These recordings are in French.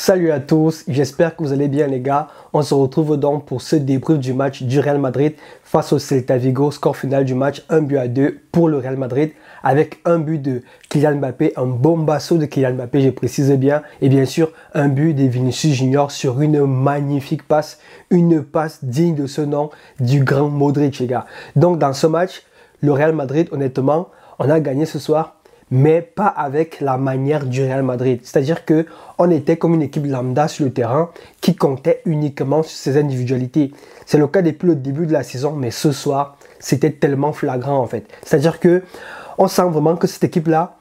Salut à tous, j'espère que vous allez bien les gars. On se retrouve donc pour ce débrief du match du Real Madrid face au Celta Vigo. Score final du match 1-2 pour le Real Madrid avec un but de Kylian Mbappé, un bombasso de Kylian Mbappé, je précise bien. Et bien sûr, un but de Vinicius Junior sur une magnifique passe, une passe digne de ce nom du grand Modric les gars. Donc dans ce match, le Real Madrid, honnêtement, on a gagné ce soir, mais pas avec la manière du Real Madrid. C'est-à-dire que on était comme une équipe lambda sur le terrain qui comptait uniquement sur ses individualités. C'est le cas depuis le début de la saison, mais ce soir, c'était tellement flagrant en fait. C'est-à-dire que on sent vraiment que cette équipe-là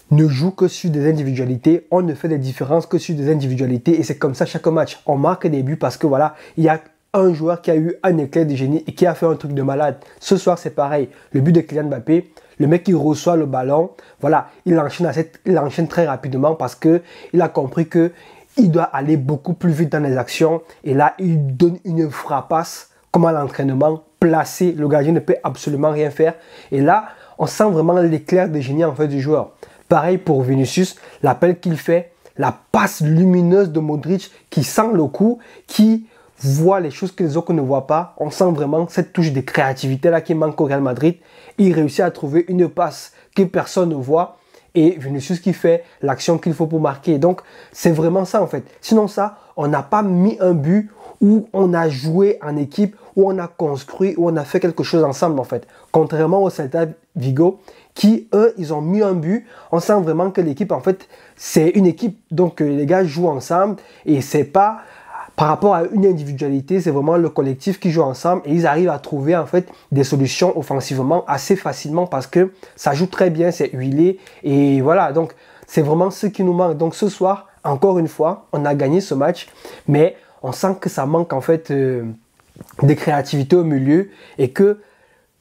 ne joue que sur des individualités. On ne fait des différences que sur des individualités et c'est comme ça chaque match. On marque des buts parce que voilà, il y a un joueur qui a eu un éclair de génie et qui a fait un truc de malade. Ce soir, c'est pareil. Le but de Kylian Mbappé, le mec qui reçoit le ballon, voilà, il enchaîne très rapidement parce que il a compris que il doit aller beaucoup plus vite dans les actions. Et là, il donne une frappasse comme à l'entraînement, placé. Le gardien ne peut absolument rien faire. Et là, on sent vraiment l'éclair de génie en fait du joueur. Pareil pour Vinicius, l'appel qu'il fait, la passe lumineuse de Modric qui sent le coup, qui voit les choses que les autres ne voient pas. On sent vraiment cette touche de créativité là qui manque au Real Madrid. Il réussit à trouver une passe que personne ne voit et Vinicius qui fait l'action qu'il faut pour marquer. Donc c'est vraiment ça en fait. Sinon ça, on n'a pas mis un but où on a joué en équipe, où on a construit, où on a fait quelque chose ensemble en fait. Contrairement au Celta Vigo qui eux, ils ont mis un but. On sent vraiment que l'équipe en fait, c'est une équipe. Donc les gars jouent ensemble et c'est pas par rapport à une individualité, c'est vraiment le collectif qui joue ensemble et ils arrivent à trouver en fait des solutions offensivement assez facilement parce que ça joue très bien, c'est huilé et voilà, donc c'est vraiment ce qui nous manque. Donc ce soir, encore une fois, on a gagné ce match, mais on sent que ça manque en fait de créativité au milieu et que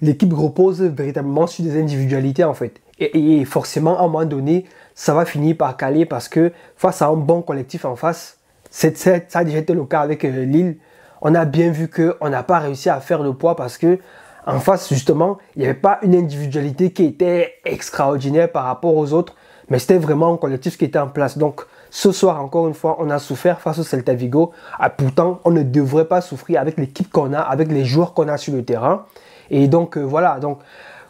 l'équipe repose véritablement sur des individualités en fait. Et forcément, à un moment donné, ça va finir par caler parce que face à un bon collectif en face, ça a déjà été le cas avec Lille. On a bien vu qu'on n'a pas réussi à faire le poids parce que en face, justement, il n'y avait pas une individualité qui était extraordinaire par rapport aux autres, mais c'était vraiment un collectif qui était en place. Donc, ce soir, encore une fois, on a souffert face au Celta Vigo. Ah, pourtant, on ne devrait pas souffrir avec l'équipe qu'on a, avec les joueurs qu'on a sur le terrain. Et donc, voilà. Donc,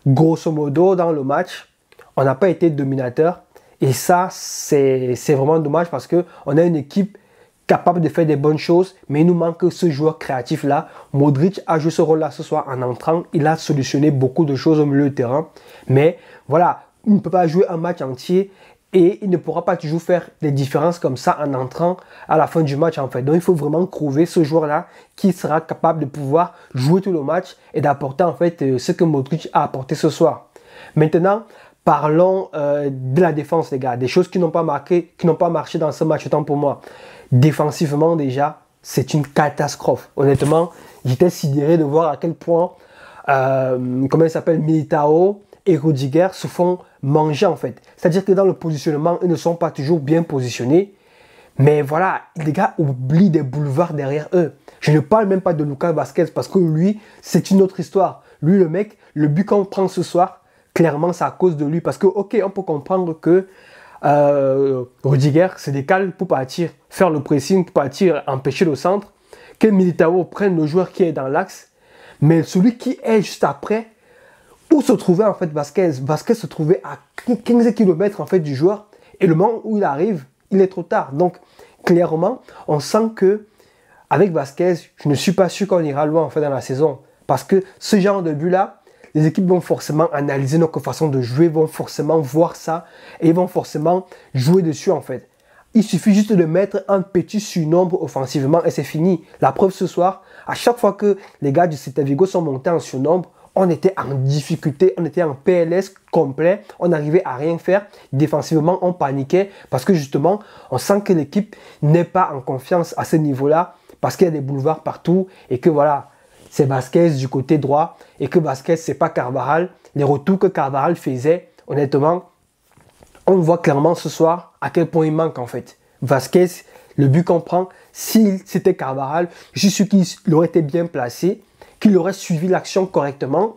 grosso modo, dans le match, on n'a pas été dominateur. Et ça, c'est vraiment dommage parce qu'on a une équipe capable de faire des bonnes choses, mais il nous manque ce joueur créatif-là. Modric a joué ce rôle-là ce soir en entrant. Il a solutionné beaucoup de choses au milieu de terrain. Mais voilà, il ne peut pas jouer un match entier et il ne pourra pas toujours faire des différences comme ça en entrant à la fin du match en fait. Donc il faut vraiment trouver ce joueur-là qui sera capable de pouvoir jouer tout le match et d'apporter en fait ce que Modric a apporté ce soir. Maintenant, parlons de la défense les gars, des choses qui n'ont pas marché dans ce match autant pour moi. Défensivement déjà, c'est une catastrophe. Honnêtement, j'étais sidéré de voir à quel point, comment il s'appelle, Militao et Rudiger se font manger en fait. C'est-à-dire que dans le positionnement, ils ne sont pas toujours bien positionnés. Mais voilà, les gars oublient des boulevards derrière eux. Je ne parle même pas de Lucas Vazquez parce que lui, c'est une autre histoire. Lui, le mec, le but qu'on prend ce soir, clairement, c'est à cause de lui. Parce que, ok, on peut comprendre que Rudiger se décale pour partir faire le pressing, pour partir empêcher le centre, que Militao prenne le joueur qui est dans l'axe, mais celui qui est juste après, où se trouvait en fait Vazquez se trouvait à 15 km en fait du joueur, et le moment où il arrive, il est trop tard. Donc clairement, on sent que avec Vazquez, je ne suis pas sûr qu'on ira loin en fait dans la saison, parce que ce genre de but là, les équipes vont forcément analyser notre façon de jouer, vont forcément voir ça et vont forcément jouer dessus en fait. Il suffit juste de mettre un petit surnombre offensivement et c'est fini. La preuve ce soir, à chaque fois que les gars du Celta Vigo sont montés en surnombre, on était en difficulté, on était en PLS complet, on n'arrivait à rien faire. Défensivement, on paniquait parce que justement, on sent que l'équipe n'est pas en confiance à ce niveau-là parce qu'il y a des boulevards partout et que voilà, c'est Vazquez du côté droit et que Vazquez, c'est pas Carvajal. Les retours que Carvajal faisait, honnêtement, on voit clairement ce soir à quel point il manque en fait. Vazquez, le but qu'on prend, si c'était Carvajal, je suis sûr qu'il aurait été bien placé, qu'il aurait suivi l'action correctement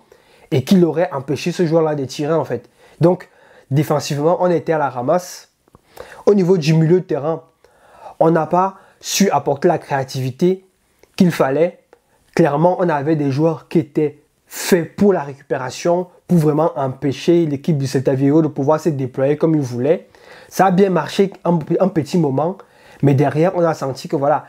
et qu'il aurait empêché ce joueur-là de tirer en fait. Donc, défensivement, on était à la ramasse. Au niveau du milieu de terrain, on n'a pas su apporter la créativité qu'il fallait. Clairement, on avait des joueurs qui étaient faits pour la récupération, pour vraiment empêcher l'équipe du Celta Vigo de pouvoir se déployer comme il voulait. Ça a bien marché un petit moment, mais derrière, on a senti que voilà,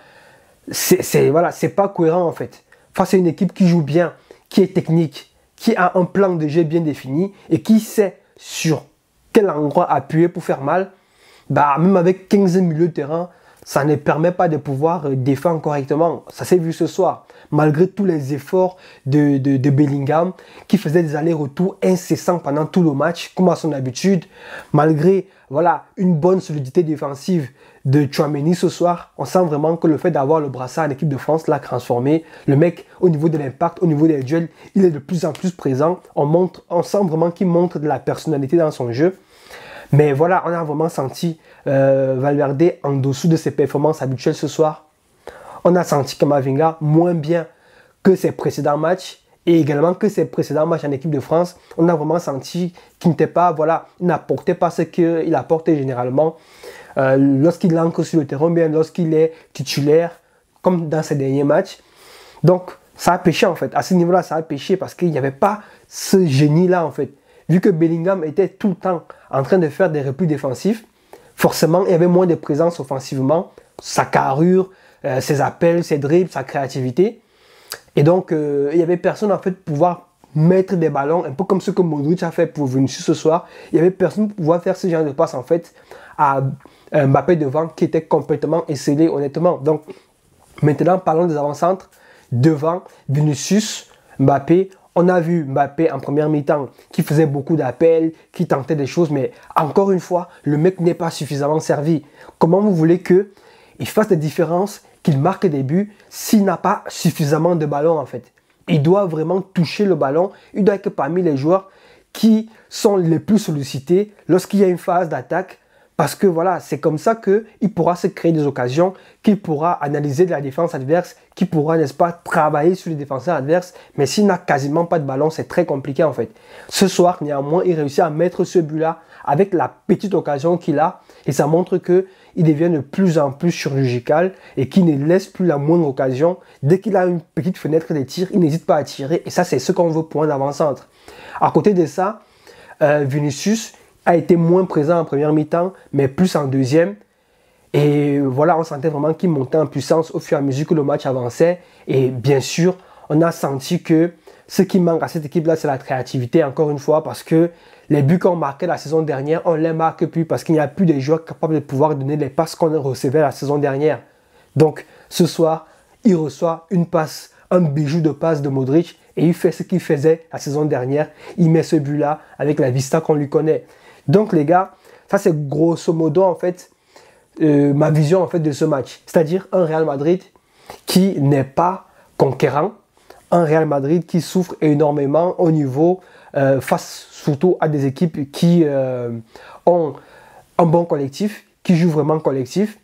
c'est pas cohérent en fait. Face à une équipe qui joue bien, qui est technique, qui a un plan de jeu bien défini et qui sait sur quel endroit appuyer pour faire mal, bah, même avec 15 milieux de terrain, ça ne permet pas de pouvoir défendre correctement. Ça s'est vu ce soir. Malgré tous les efforts de Bellingham, qui faisait des allers-retours incessants pendant tout le match, comme à son habitude, malgré voilà, une bonne solidité défensive de Tchouaméni ce soir, on sent vraiment que le fait d'avoir le brassard en équipe de France l'a transformé. Le mec, au niveau de l'impact, au niveau des duels, il est de plus en plus présent. On sent vraiment qu'il montre de la personnalité dans son jeu. Mais voilà, on a vraiment senti Valverde en dessous de ses performances habituelles ce soir. On a senti Camavinga moins bien que ses précédents matchs et également que ses précédents matchs en équipe de France. On a vraiment senti qu'il n'était pas, voilà, il n'apportait pas ce qu'il apportait généralement lorsqu'il entre sur le terrain, bien lorsqu'il est titulaire, comme dans ses derniers matchs. Donc, ça a péché en fait. À ce niveau-là, ça a péché parce qu'il n'y avait pas ce génie-là en fait. Vu que Bellingham était tout le temps en train de faire des replis défensifs, forcément, il y avait moins de présence offensivement, sa carrure, ses appels, ses dribbles, sa créativité. Et donc, il n'y avait personne en fait pour pouvoir mettre des ballons, un peu comme ce que Modric a fait pour Vinicius ce soir. Il n'y avait personne pour pouvoir faire ce genre de passe en fait à Mbappé devant qui était complètement esselé honnêtement. Donc, maintenant, parlons des avant-centres. Devant Vinicius, Mbappé, on a vu Mbappé en première mi-temps qui faisait beaucoup d'appels, qui tentait des choses, mais encore une fois, le mec n'est pas suffisamment servi. Comment vous voulez qu'il fasse des différences, qu'il marque des buts, s'il n'a pas suffisamment de ballons en fait? Il doit vraiment toucher le ballon, il doit être parmi les joueurs qui sont les plus sollicités lorsqu'il y a une phase d'attaque. Parce que voilà, c'est comme ça qu'il pourra se créer des occasions, qu'il pourra analyser de la défense adverse, qu'il pourra, n'est-ce pas, travailler sur les défenseurs adverses. Mais s'il n'a quasiment pas de ballon, c'est très compliqué en fait. Ce soir, néanmoins, il réussit à mettre ce but-là avec la petite occasion qu'il a. Et ça montre qu'il devient de plus en plus chirurgical et qu'il ne laisse plus la moindre occasion. Dès qu'il a une petite fenêtre de tir, il n'hésite pas à tirer. Et ça, c'est ce qu'on veut pour un avant-centre. À côté de ça, Vinicius a été moins présent en première mi-temps, mais plus en deuxième. Et voilà, on sentait vraiment qu'il montait en puissance au fur et à mesure que le match avançait. Et bien sûr, on a senti que ce qui manque à cette équipe-là, c'est la créativité, encore une fois, parce que les buts qu'on marquait la saison dernière, on ne les marque plus parce qu'il n'y a plus de joueurs capables de pouvoir donner les passes qu'on recevait la saison dernière. Donc, ce soir, il reçoit une passe, un bijou de passe de Modric, et il fait ce qu'il faisait la saison dernière. Il met ce but-là avec la vista qu'on lui connaît. Donc les gars, ça c'est grosso modo en fait ma vision en fait de ce match. C'est-à-dire un Real Madrid qui n'est pas conquérant, un Real Madrid qui souffre énormément au niveau face surtout à des équipes qui ont un bon collectif, qui jouent vraiment collectif,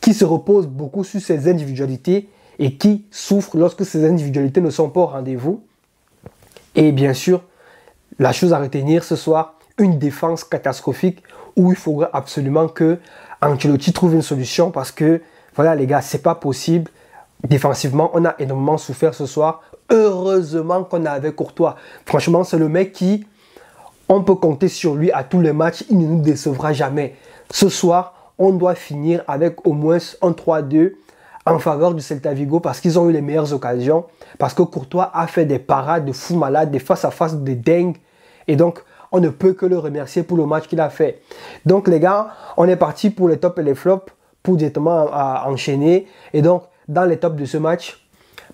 qui se reposent beaucoup sur ses individualités et qui souffrent lorsque ces individualités ne sont pas au rendez-vous. Et bien sûr, la chose à retenir ce soir, une défense catastrophique où il faudrait absolument que Ancelotti trouve une solution parce que, voilà les gars, c'est pas possible. Défensivement, on a énormément souffert ce soir. Heureusement qu'on avait Courtois. Franchement, c'est le mec qui, on peut compter sur lui à tous les matchs, il ne nous décevra jamais. Ce soir, on doit finir avec au moins un 3-2 en faveur du Celta Vigo parce qu'ils ont eu les meilleures occasions, parce que Courtois a fait des parades de fou malade, des face-à-face de dingue. Et donc, on ne peut que le remercier pour le match qu'il a fait. Donc les gars, on est parti pour les tops et les flops pour directement enchaîner. Et donc, dans les tops de ce match,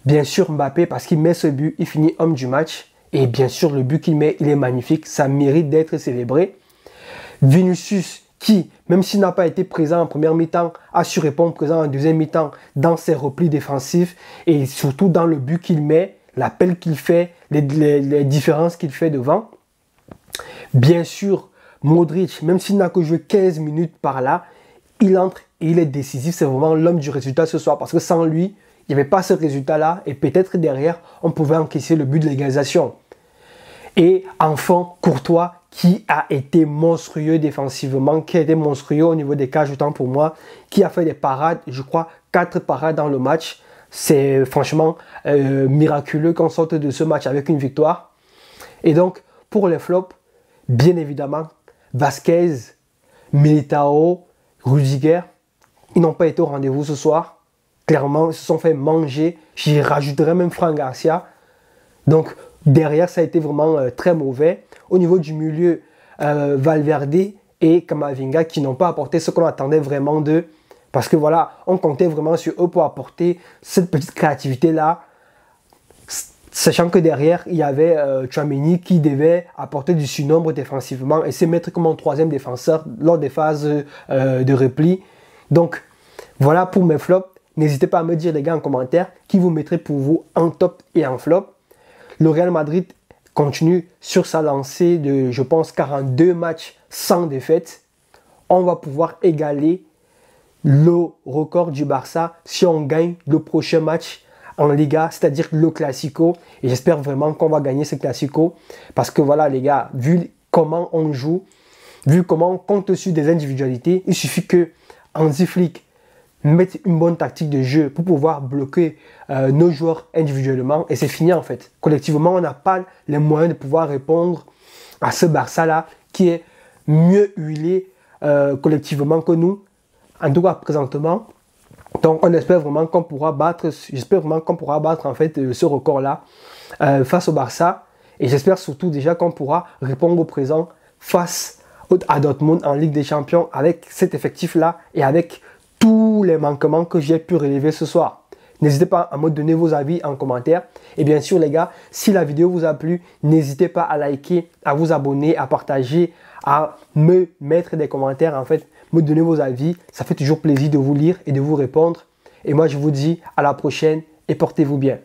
bien sûr Mbappé parce qu'il met ce but, il finit homme du match. Et bien sûr, le but qu'il met, il est magnifique. Ça mérite d'être célébré. Vinicius qui, même s'il n'a pas été présent en première mi-temps, a su répondre présent en deuxième mi-temps dans ses replis défensifs et surtout dans le but qu'il met, l'appel qu'il fait, les différences qu'il fait devant. Bien sûr, Modric, même s'il n'a que joué 15 minutes par là, il entre et il est décisif. C'est vraiment l'homme du résultat ce soir. Parce que sans lui, il n'y avait pas ce résultat-là. Et peut-être derrière, on pouvait encaisser le but de l'égalisation. Et enfin, Courtois, qui a été monstrueux défensivement, qui a été monstrueux au niveau des cages autant pour moi, qui a fait des parades, je crois 4 parades dans le match. C'est franchement miraculeux qu'on sorte de ce match avec une victoire. Et donc, pour les flops, bien évidemment, Vasquez, Militao, Rudiger, ils n'ont pas été au rendez-vous ce soir. Clairement, ils se sont fait manger. J'y rajouterais même Fran Garcia. Donc, derrière, ça a été vraiment très mauvais. Au niveau du milieu, Valverde et Camavinga qui n'ont pas apporté ce qu'on attendait vraiment d'eux. Parce que voilà, on comptait vraiment sur eux pour apporter cette petite créativité-là. Sachant que derrière, il y avait Tchouaméni qui devait apporter du surnombre défensivement et se mettre comme un troisième défenseur lors des phases de repli. Donc, voilà pour mes flops. N'hésitez pas à me dire, les gars, en commentaire, qui vous mettrez pour vous en top et en flop. Le Real Madrid continue sur sa lancée de, je pense, 42 matchs sans défaite. On va pouvoir égaler le record du Barça si on gagne le prochain match en Liga, c'est-à-dire le Classico. Et j'espère vraiment qu'on va gagner ce Classico. Parce que voilà, les gars, vu comment on joue, vu comment on compte sur des individualités, il suffit que Hansi Flick mette une bonne tactique de jeu pour pouvoir bloquer nos joueurs individuellement. Et c'est fini en fait. Collectivement, on n'a pas les moyens de pouvoir répondre à ce Barça-là qui est mieux huilé collectivement que nous. En tout cas, présentement. Donc, on espère vraiment qu'on pourra battre, en fait ce record-là face au Barça. Et j'espère surtout déjà qu'on pourra répondre au présent face à Dortmund en Ligue des Champions avec cet effectif-là et avec tous les manquements que j'ai pu relever ce soir. N'hésitez pas à me donner vos avis en commentaire. Et bien sûr, les gars, si la vidéo vous a plu, n'hésitez pas à liker, à vous abonner, à partager, à me mettre des commentaires, en fait, me donner vos avis. Ça fait toujours plaisir de vous lire et de vous répondre. Et moi, je vous dis à la prochaine et portez-vous bien.